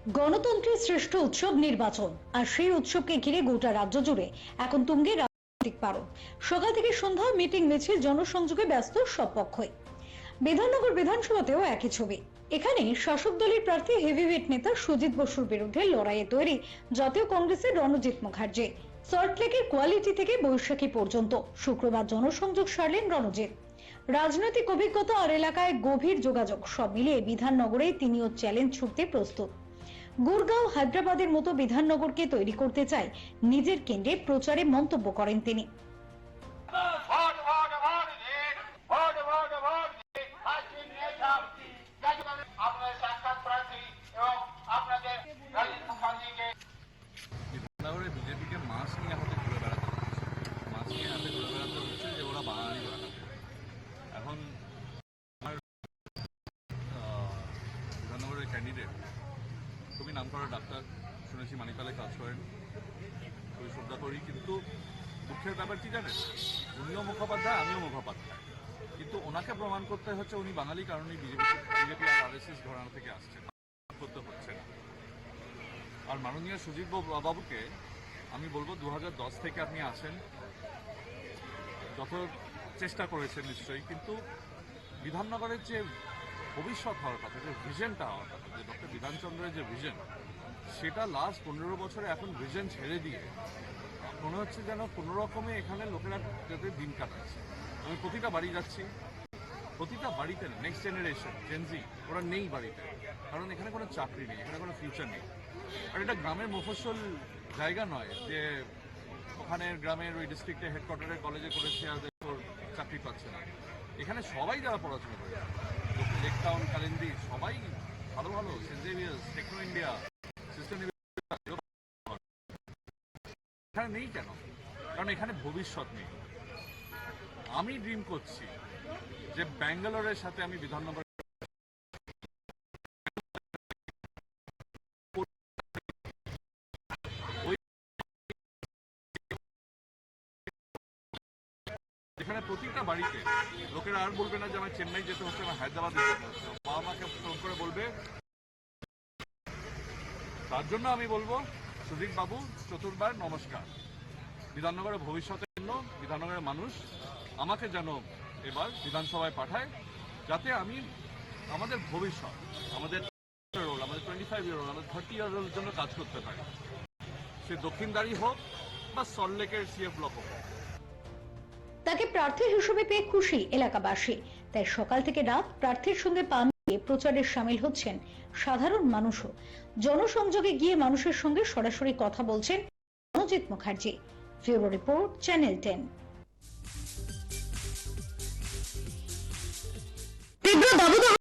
গণতন্ত্রের শ্রেষ্ঠ উৎসব নির্বাচন, আর সেই উৎসবকে ঘিরে গোটা রাজ্য জুড়ে এখন তুঙ্গে রাজনৈতিক পারদ। সকাল থেকে সন্ধ্যা মিটিং মিছিল জনসংযোগে ব্যস্ত সব পক্ষই। বিধাননগর বিধানসভাতেও একই ছবি। এখানে শাসক দলের প্রার্থী হেভিওয়েট নেতা সুজিত বসুর বিরুদ্ধে লড়াইয়ে তৈরি জাতীয় কংগ্রেসের রণজিৎ মুখার্জি। সল্টলেকের কোয়ালিটি থেকে বৈশাখী পর্যন্ত শুক্রবার জনসংযোগ সারলেন রণজিৎ। রাজনৈতিক অভিজ্ঞতা আর এলাকায় গভীর যোগাযোগ সব মিলিয়ে বিধাননগরে তিনিও চ্যালেঞ্জ ছুড়তে প্রস্তুত। গুরগাঁও হায়দ্রাবাদের মতো বিধাননগরকে তৈরি করতে চায় নিজের কেন্দ্রে প্রচারে মন্তব্য করেন তিনি। বিজেপিকে মাস নিয়ে হাতে ঘুরে বেড়াতে হচ্ছে যে ওরা বাঙালি বানাবে। এখন বিধাননগরের ক্যান্ডিডেট খুবই নামকরা ডাক্তার, শুনেছি মানিকতলায় কাজ করেন, খুবই শ্রদ্ধা করি। কিন্তু দুঃখের ব্যাপার কি জানেন, উনিও মুখোপাধ্যায়, আমিও মুখোপাধ্যায়, কিন্তু ওনাকে প্রমাণ করতে হচ্ছে উনি বাঙালি, কারণ বিজেপি আর RSS ঘরানা থেকে আসছেন, করতে হচ্ছে না। আর মাননীয় সুজিত বাবুকে আমি বলবো 2010 থেকে আপনি আছেন, যত চেষ্টা করেছেন নিশ্চয়ই, কিন্তু বিধাননগরের যে ভবিষ্যৎ হওয়ার কথা, যে ভিশনটা হওয়ার কথা, যে ডক্টর বিধানচন্দ্রের যে ভিশন, সেটা লাস্ট 15 বছরে এখন ভিশন ছেড়ে দিয়ে মনে হচ্ছে যেন কোনো রকমে এখানে লোকেরা যাতে দিন কাটাচ্ছে। আমি প্রতিটা বাড়ি যাচ্ছি, প্রতিটা বাড়িতে নেক্সট জেনারেশন জেনজি ওরা নেই বাড়িতে, কারণ এখানে কোনো চাকরি নেই, এখানে কোনো ফিউচার নেই। আর এটা গ্রামের মফস্বল জায়গা নয় যে ওখানে গ্রামের ওই ডিস্ট্রিক্টে হেডকোয়ার্টারের কলেজে করেছে আর চাকরি পাচ্ছে না। এখানে সবাই যারা পড়াশোনা করে, লেক টাউন, কালিন্দি, সবাই ভালো ভালো, saint Xavier's, Techno India, system, এখানে নেই কেন? কারণ এখানে ভবিষ্যৎ নেই। আমি ড্রিম করছি যে ব্যাঙ্গালোরের সাথে আমি বিধাননগর এখানে প্রতিটা বাড়িতে লোকেরা আর বলবে না যে আমার চেন্নাই যেতে হচ্ছে, আমার হায়দ্রাবাদ যেতে হচ্ছে। বাবা মাকে ফোন করে বলবে। তার জন্য আমি বলবো সুজিত বাবু চতুর্থবার নমস্কার। বিধাননগরের ভবিষ্যতের জন্য বিধাননগরের মানুষ আমাকে যেন এবার বিধানসভায় পাঠায়, যাতে আমি আমাদের ভবিষ্যৎ, আমাদের 25 ইয়ার ওল্ড, আমাদের 30 ইয়ার ওল্ড জন্য কাজ করতে পারি। সে দক্ষিণদারি হোক বা সল্টলেকের CF ব্লক হোক। তাকে প্রার্থী হিসেবে পেয়ে খুশি এলাকাবাসী। তাই সকাল থেকে রাত প্রার্থীর সঙ্গে পা মিলিয়ে প্রচারে সামিল হচ্ছেন সাধারণ মানুষও। জনসংযোগে গিয়ে মানুষের সঙ্গে সরাসরি কথা বলছেন Ranajit Mukherjee. Bureau report, channel 10। তীব্র দাবদাহ